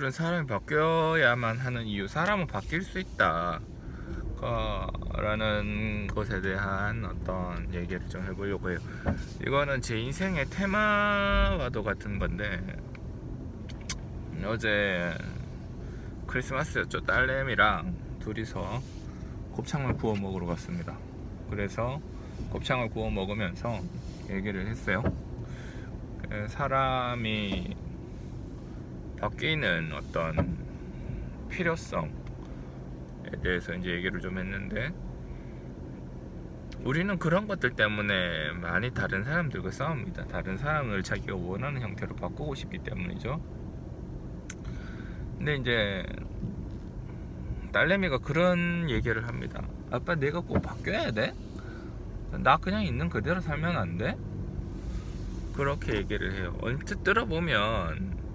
사람들은 사람이 바뀌어야만 하는 이유, 사람은 바뀔 수 있다 라는 것에 대한 어떤 얘기를 좀 해보려고 해요. 이거는 제 인생의 테마와도 같은 건데, 어제 크리스마스였죠. 딸내미랑 둘이서 곱창을 구워 먹으러 갔습니다. 그래서 곱창을 구워 먹으면서 얘기를 했어요. 사람이 바뀌는 어떤 필요성에 대해서 이제 얘기를 좀 했는데, 우리는 그런 것들 때문에 많이 다른 사람들과 싸웁니다. 다른 사람을 자기가 원하는 형태로 바꾸고 싶기 때문이죠. 근데 이제 딸내미가 그런 얘기를 합니다. 아빠, 내가 꼭 바뀌어야 돼? 나 그냥 있는 그대로 살면 안 돼? 그렇게 얘기를 해요. 언뜻 들어보면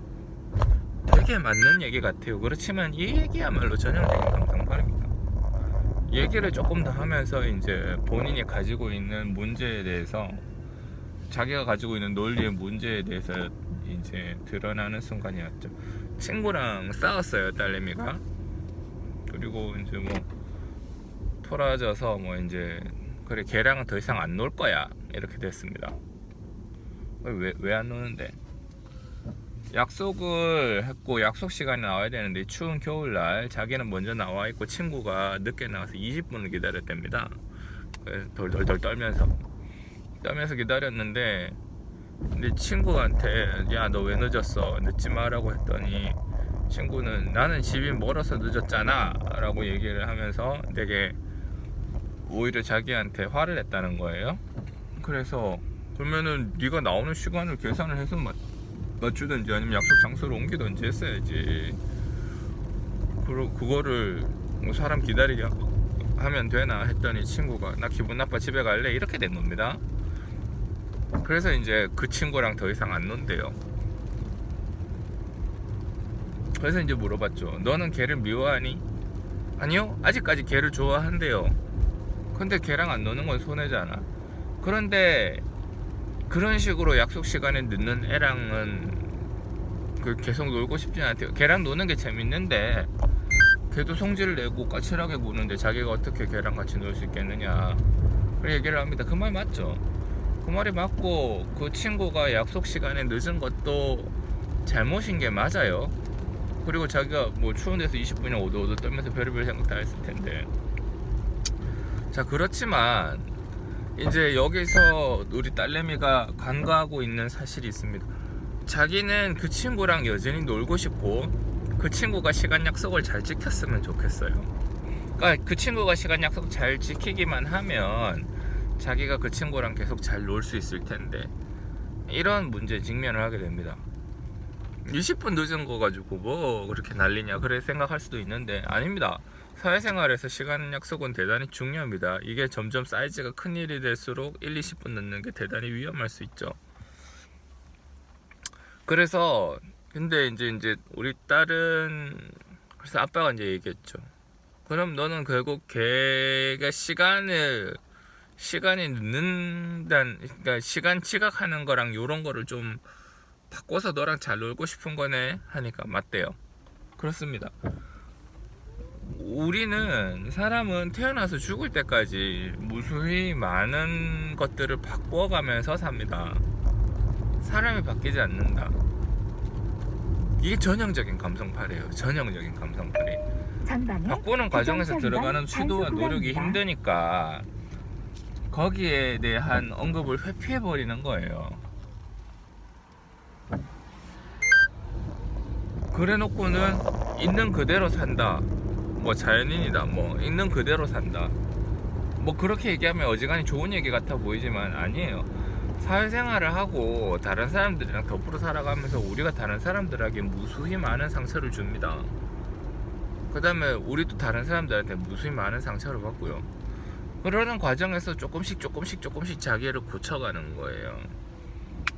되게 맞는 얘기 같아요. 그렇지만 이 얘기야말로 전형적인 감성팔입니다. 얘기를 조금 더 하면서 이제 본인이 가지고 있는 문제에 대해서, 자기가 가지고 있는 논리의 문제에 대해서 이제 드러나는 순간이었죠. 친구랑 싸웠어요, 딸내미가. 그리고 이제 뭐 토라져서 뭐 이제, 그래 걔랑은 더 이상 안 놀 거야, 이렇게 됐습니다. 왜 안 노는데? 약속을 했고 약속 시간에 나와야 되는데, 추운 겨울날 자기는 먼저 나와 있고 친구가 늦게 나와서 20분을 기다렸답니다. 덜덜덜 떨면서 기다렸는데, 근데 친구한테 야, 너 왜 늦었어? 늦지 마라고 했더니, 친구는 나는 집이 멀어서 늦었잖아 라고 얘기를 하면서 되게 오히려 자기한테 화를 냈다는 거예요. 그래서 그러면은 네가 나오는 시간을 계산을 해서 맞추든지 아니면 약속 장소를 옮기든지 했어야지. 그거를 뭐 사람 기다리게 하면 되나 했더니, 친구가 나 기분 나빠 집에 갈래, 이렇게 된 겁니다. 그래서 이제 그 친구랑 더 이상 안 논대요. 그래서 이제 물어봤죠. 너는 걔를 미워하니? 아니요, 아직까지 걔를 좋아한대요. 근데 걔랑 안 노는 건 손해잖아. 그런데 그런 식으로 약속 시간에 늦는 애랑은 계속 놀고 싶진 않대요. 걔랑 노는 게 재밌는데 걔도 성질을 내고 까칠하게 구는데 자기가 어떻게 걔랑 같이 놀 수 있겠느냐, 그런 얘기를 합니다. 그 말 맞죠? 그 말이 맞고, 그 친구가 약속 시간에 늦은 것도 잘못인 게 맞아요. 그리고 자기가 뭐 추운 데서 20분이나 오도오도 떨면서 별의별 생각 다 했을 텐데. 자, 그렇지만 이제 여기서 우리 딸내미가 간과하고 있는 사실이 있습니다. 자기는 그 친구랑 여전히 놀고 싶고, 그 친구가 시간 약속을 잘 지켰으면 좋겠어요. 그러니까 그 친구가 시간 약속 잘 지키기만 하면 자기가 그 친구랑 계속 잘 놀 수 있을 텐데, 이런 문제에 직면을 하게 됩니다. 20분 늦은 거 가지고 뭐 그렇게 난리냐, 그래 생각할 수도 있는데, 아닙니다. 사회생활에서 시간 약속은 대단히 중요합니다. 이게 점점 사이즈가 큰 일이 될수록 1, 20분 늦는 게 대단히 위험할 수 있죠. 그래서 근데 이제 우리 딸은, 그래서 아빠가 이제 얘기했죠. 그럼 너는 결국 걔가 시간이 늦는다는, 그러니까 시간 지각하는 거랑 요런 거를 좀 바꿔서 너랑 잘 놀고 싶은 거네 하니까 맞대요. 그렇습니다. 우리는, 사람은 태어나서 죽을 때까지 무수히 많은 것들을 바꿔가면서 삽니다. 사람이 바뀌지 않는다. 이게 전형적인 감성팔이에요. 전형적인 감성팔이. 바꾸는 과정에서 들어가는 시도와 노력이 힘드니까 거기에 대한 언급을 회피해버리는 거예요. 그래 놓고는 있는 그대로 산다, 뭐 자연인이다, 뭐 있는 그대로 산다, 뭐 그렇게 얘기하면 어지간히 좋은 얘기 같아 보이지만 아니에요. 사회생활을 하고 다른 사람들이랑 더불어 살아가면서 우리가 다른 사람들에게 무수히 많은 상처를 줍니다. 그 다음에 우리도 다른 사람들한테 무수히 많은 상처를 받고요. 그러는 과정에서 조금씩 자기를 고쳐가는 거예요.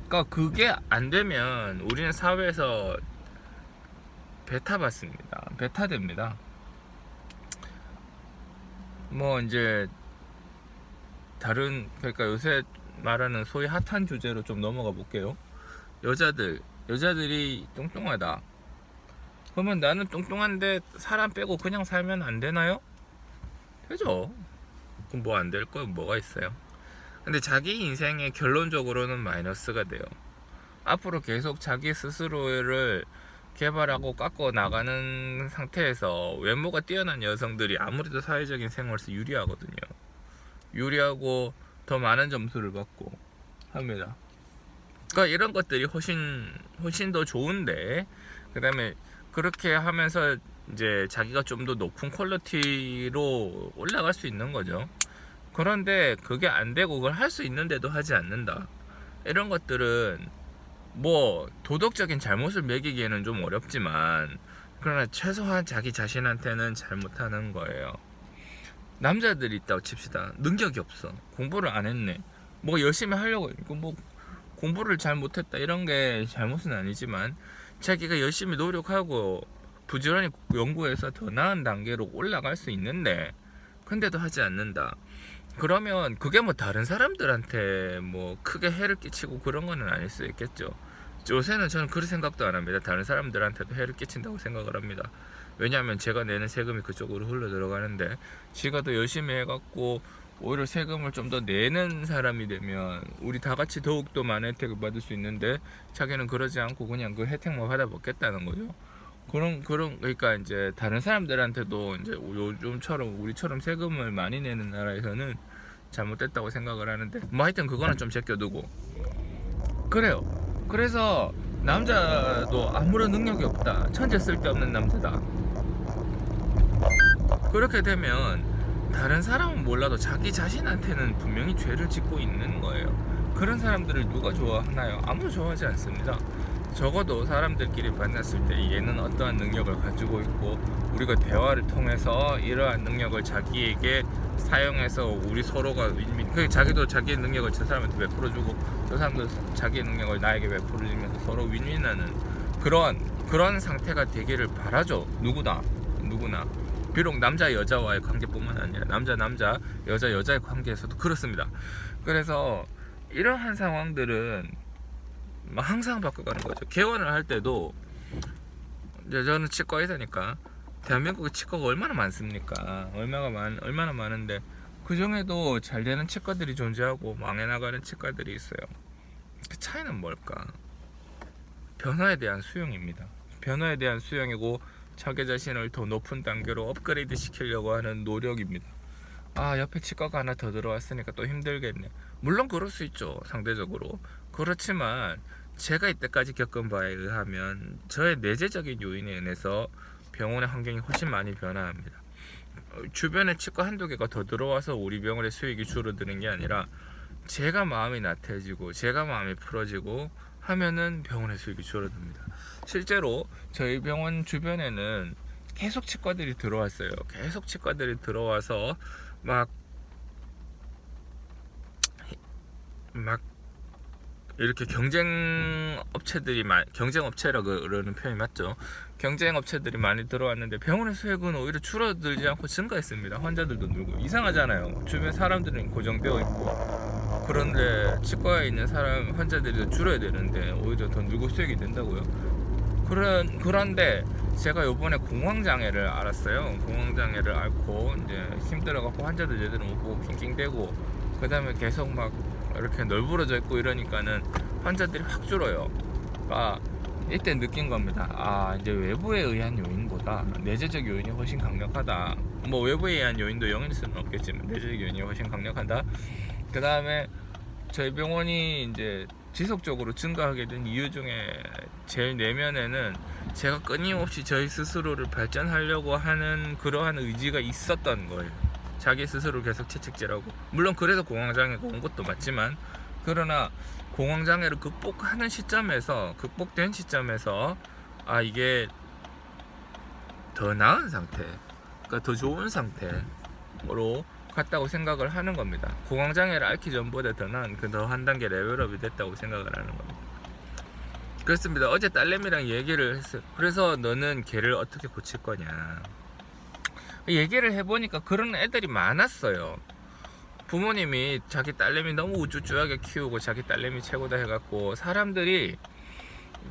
그러니까 그게 안 되면 우리는 사회에서 배타받습니다. 배타됩니다. 뭐 이제 그러니까 요새 말하는 소위 핫한 주제로 좀 넘어가 볼게요. 여자들이 뚱뚱하다, 그러면 나는 뚱뚱한데 사람 빼고 그냥 살면 안 되나요? 되죠. 그럼 뭐 안 될 거 뭐가 있어요? 근데 자기 인생에 결론적으로는 마이너스가 돼요. 앞으로 계속 자기 스스로를 개발하고 깎고 나가는 상태에서 외모가 뛰어난 여성들이 아무래도 사회적인 생활에서 유리하거든요. 유리하고 더 많은 점수를 받고 합니다. 그러니까 이런 것들이 훨씬 더 좋은데, 그 다음에 그렇게 하면서 이제 자기가 좀 더 높은 퀄리티로 올라갈 수 있는 거죠. 그런데 그게 안 되고 그걸 할 수 있는데도 하지 않는다. 이런 것들은 뭐 도덕적인 잘못을 매기기에는 좀 어렵지만, 그러나 최소한 자기 자신한테는 잘못하는 거예요. 남자들이 있다고 칩시다. 능력이 없어. 공부를 안 했네. 뭐 열심히 하려고 뭐 공부를 잘 못했다 이런 게 잘못은 아니지만, 자기가 열심히 노력하고 부지런히 연구해서 더 나은 단계로 올라갈 수 있는데 근데도 하지 않는다. 그러면 그게 뭐 다른 사람들한테 뭐 크게 해를 끼치고 그런 거는 아닐 수 있겠죠. 요새는 저는 그런 생각도 안 합니다. 다른 사람들한테도 해를 끼친다고 생각을 합니다. 왜냐하면 제가 내는 세금이 그쪽으로 흘러 들어가는데, 지가 더 열심히 해갖고 오히려 세금을 좀 더 내는 사람이 되면 우리 다 같이 더욱더 많은 혜택을 받을 수 있는데, 자기는 그러지 않고 그냥 그 혜택만 받아먹겠다는 거죠. 그러니까 이제 다른 사람들한테도 이제 요즘처럼 우리처럼 세금을 많이 내는 나라에서는 잘못됐다고 생각을 하는데, 뭐 하여튼 그거는 좀 제껴두고 그래요. 그래서 남자도 아무런 능력이 없다, 천재 쓸데없는 남자다, 그렇게 되면 다른 사람은 몰라도 자기 자신한테는 분명히 죄를 짓고 있는 거예요. 그런 사람들을 누가 좋아하나요? 아무도 좋아하지 않습니다. 적어도 사람들끼리 만났을 때 얘는 어떠한 능력을 가지고 있고, 우리가 대화를 통해서 이러한 능력을 자기에게 사용해서 우리 서로가 윈윈, 자기도 자기의 능력을 저 사람한테 베풀어주고 저 사람도 자기의 능력을 나에게 베풀어주면서 서로 윈윈하는 그런 상태가 되기를 바라죠. 누구나 비록 남자 여자와의 관계뿐만 아니라 남자 여자의 관계에서도 그렇습니다. 그래서 이러한 상황들은 항상 바꿔가는 거죠. 개원을 할 때도 이제 저는 치과 의사니까 대한민국에 치과가 얼마나 많습니까? 얼마나 많은데 그 중에도 잘 되는 치과들이 존재하고 망해 나가는 치과들이 있어요. 그 차이는 뭘까? 변화에 대한 수용입니다. 변화에 대한 수용이고 자기 자신을 더 높은 단계로 업그레이드 시키려고 하는 노력입니다. 아, 옆에 치과가 하나 더 들어왔으니까 또 힘들겠네. 물론 그럴 수 있죠, 상대적으로. 그렇지만 제가 이때까지 겪은 바에 의하면 저의 내재적인 요인에 의해서 병원의 환경이 훨씬 많이 변화합니다. 주변에 치과 한두 개가 더 들어와서 우리 병원의 수익이 줄어드는 게 아니라, 제가 마음이 나태해지고 제가 마음이 풀어지고 하면은 병원의 수익이 줄어듭니다. 실제로 저희 병원 주변에는 계속 치과들이 들어왔어요. 계속 치과들이 들어와서 막 이렇게 경쟁업체라고 그러는 표현이 맞죠? 경쟁업체들이 많이 들어왔는데 병원의 수익은 오히려 줄어들지 않고 증가했습니다. 환자들도 늘고. 이상하잖아요. 주변 사람들은 고정되어 있고, 그런데 치과에 있는 환자들이 줄어야 되는데 오히려 더 늘고 수익이 된다고요. 그런데 제가 요번에 공황장애를 알았어요. 공황장애를 앓고 이제 힘들어갖고 환자들 제대로 못 보고 낑낑대고, 그 다음에 계속 막 이렇게 널브러져 있고 이러니까는 환자들이 확 줄어요. 그러니까 이때 느낀 겁니다. 아, 이제 외부에 의한 요인보다 내재적 요인이 훨씬 강력하다. 뭐 외부에 의한 요인도 영원일 수는 없겠지만 내재적 요인이 훨씬 강력하다. 그 다음에 저희 병원이 이제 지속적으로 증가하게 된 이유 중에 제일 내면에는 제가 끊임없이 저희 스스로를 발전하려고 하는 그러한 의지가 있었던 거예요. 자기 스스로를 계속 채찍질하고, 물론 그래서 공황장애가 온 것도 맞지만, 그러나 공황장애를 극복된 시점에서 아, 이게 더 나은 상태, 그러니까 더 좋은 상태로 갔다고 생각을 하는 겁니다. 공황장애를 앓기 전보다 더 나은 더 한 단계 레벨업이 됐다고 생각을 하는 겁니다. 그렇습니다. 어제 딸내미랑 얘기를 했어요. 그래서 너는 걔를 어떻게 고칠 거냐 얘기를 해보니까 그런 애들이 많았어요. 부모님이 자기 딸내미 너무 우쭈쭈하게 키우고 자기 딸내미 최고다 해갖고 사람들이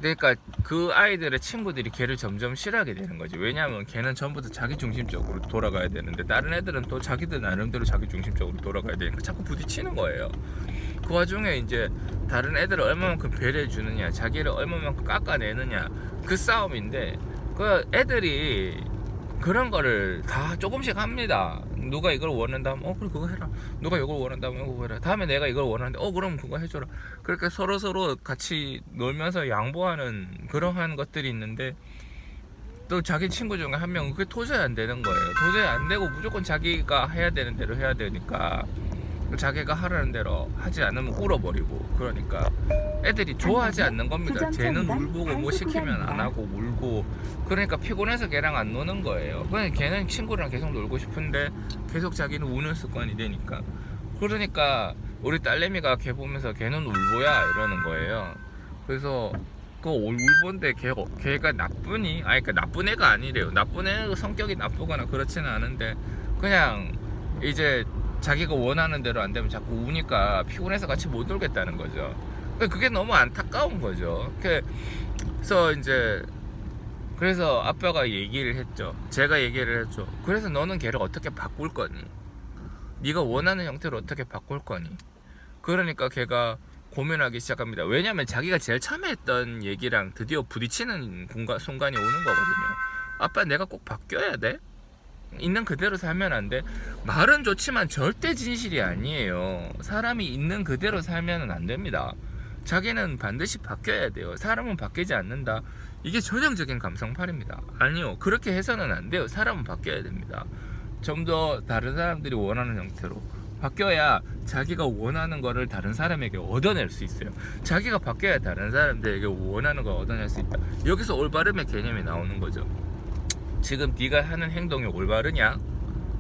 그러니까 그 아이들의 친구들이 걔를 점점 싫어하게 되는 거지. 왜냐하면 걔는 전부 다 자기 중심적으로 돌아가야 되는데 다른 애들은 또 자기들 나름대로 자기 중심적으로 돌아가야 되니까 자꾸 부딪히는 거예요. 그 와중에 이제 다른 애들을 얼마만큼 배려해 주느냐, 자기를 얼마만큼 깎아내느냐, 그 싸움인데 그 애들이 그런 거를 다 조금씩 합니다. 누가 이걸 원한다면 그래 그거 해라. 누가 이걸 원한다면 그거 해라. 다음에 내가 이걸 원하는데 그럼 그거 해줘라. 그렇게 서로 같이 놀면서 양보하는 그러한 것들이 있는데 또 자기 친구 중에 한 명은 그게 도저히 안 되는 거예요. 도저히 안 되고 무조건 자기가 해야 되는 대로 해야 되니까 자기가 하라는 대로 하지 않으면 울어버리고, 그러니까 애들이 좋아하지 않는 겁니다. 쟤는 울보고 뭐 시키면 안 하고 울고, 그러니까 피곤해서 걔랑 안 노는 거예요. 그냥 걔는 친구랑 계속 놀고 싶은데 계속 자기는 우는 습관이 되니까. 그러니까 우리 딸내미가 걔 보면서 걔는 울보야 이러는 거예요. 그래서 그 울보인데 걔가 나쁘니? 아니 그러니까 나쁜 애가 아니래요. 나쁜 애가 성격이 나쁘거나 그렇지는 않은데 그냥 이제 자기가 원하는 대로 안 되면 자꾸 우니까 피곤해서 같이 못 놀겠다는 거죠. 그게 너무 안타까운 거죠. 그래서 아빠가 얘기를 했죠. 제가 얘기를 했죠. 그래서 너는 걔를 어떻게 바꿀 거니? 네가 원하는 형태로 어떻게 바꿀 거니? 그러니까 걔가 고민하기 시작합니다. 왜냐면 자기가 제일 처음에 했던 얘기랑 드디어 부딪히는 순간이 오는 거거든요. 아빠 내가 꼭 바뀌어야 돼? 있는 그대로 살면 안 돼? 말은 좋지만 절대 진실이 아니에요. 사람이 있는 그대로 살면 안 됩니다. 자기는 반드시 바뀌어야 돼요. 사람은 바뀌지 않는다. 이게 전형적인 감성팔입니다. 아니요, 그렇게 해서는 안 돼요. 사람은 바뀌어야 됩니다. 좀 더 다른 사람들이 원하는 형태로 바뀌어야 자기가 원하는 거를 다른 사람에게 얻어낼 수 있어요. 자기가 바뀌어야 다른 사람들에게 원하는 걸 얻어낼 수 있다. 여기서 올바름의 개념이 나오는 거죠. 지금 네가 하는 행동이 올바르냐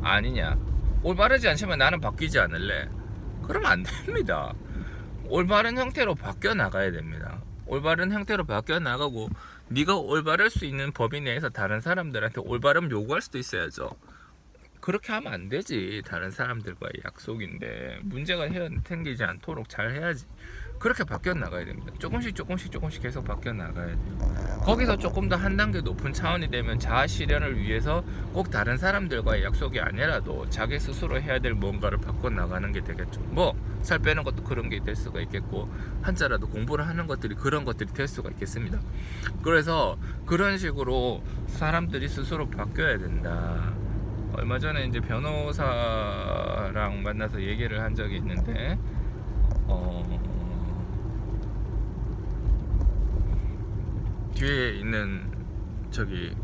아니냐. 올바르지 않지만 나는 바뀌지 않을래, 그러면 안 됩니다. 올바른 형태로 바뀌어 나가야 됩니다. 올바른 형태로 바뀌어 나가고 네가 올바를 수 있는 범위 내에서 다른 사람들한테 올바름 요구할 수도 있어야죠. 그렇게 하면 안 되지. 다른 사람들과의 약속인데 문제가 생기지 않도록 잘 해야지. 그렇게 바뀌어 나가야 됩니다. 조금씩 계속 바뀌어 나가야 돼요. 거기서 조금 더 한 단계 높은 차원이 되면 자아 실현을 위해서 꼭 다른 사람들과의 약속이 아니라도 자기 스스로 해야 될 뭔가를 바꿔 나가는 게 되겠죠. 뭐 살 빼는 것도 그런 게 될 수가 있겠고, 한자라도 공부를 하는 것들이 그런 것들이 될 수가 있겠습니다. 그래서 그런 식으로 사람들이 스스로 바뀌어야 된다. 얼마 전에 이제 변호사랑 만나서 얘기를 한 적이 있는데 뒤에 있는 저기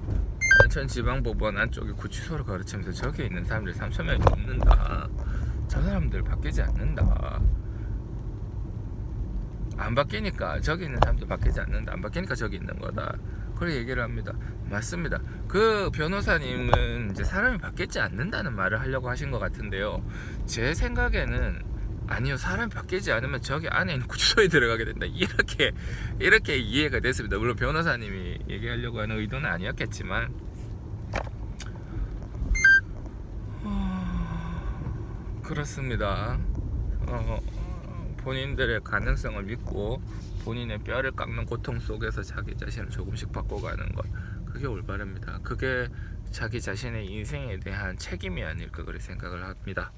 인천지방법원 안쪽에 구치소를 가르치면서 저기에 있는 사람들이 3,000명이 넘는다. 저 사람들 바뀌지 않는다. 안 바뀌니까 저기 있는 사람도 바뀌지 않는다. 안 바뀌니까 저기 있는 거다. 그렇게 얘기를 합니다. 맞습니다. 그 변호사님은 이제 사람이 바뀌지 않는다는 말을 하려고 하신 것 같은데요. 제 생각에는 아니요, 사람이 바뀌지 않으면 저기 안에 있는 구치소에 들어가게 된다. 이렇게 이해가 됐습니다. 물론 변호사님이 얘기하려고 하는 의도는 아니었겠지만 그렇습니다. 본인들의 가능성을 믿고 본인의 뼈를 깎는 고통 속에서 자기 자신을 조금씩 바꿔가는 것, 그게 올바릅니다. 그게 자기 자신의 인생에 대한 책임이 아닐까 그렇게 생각을 합니다.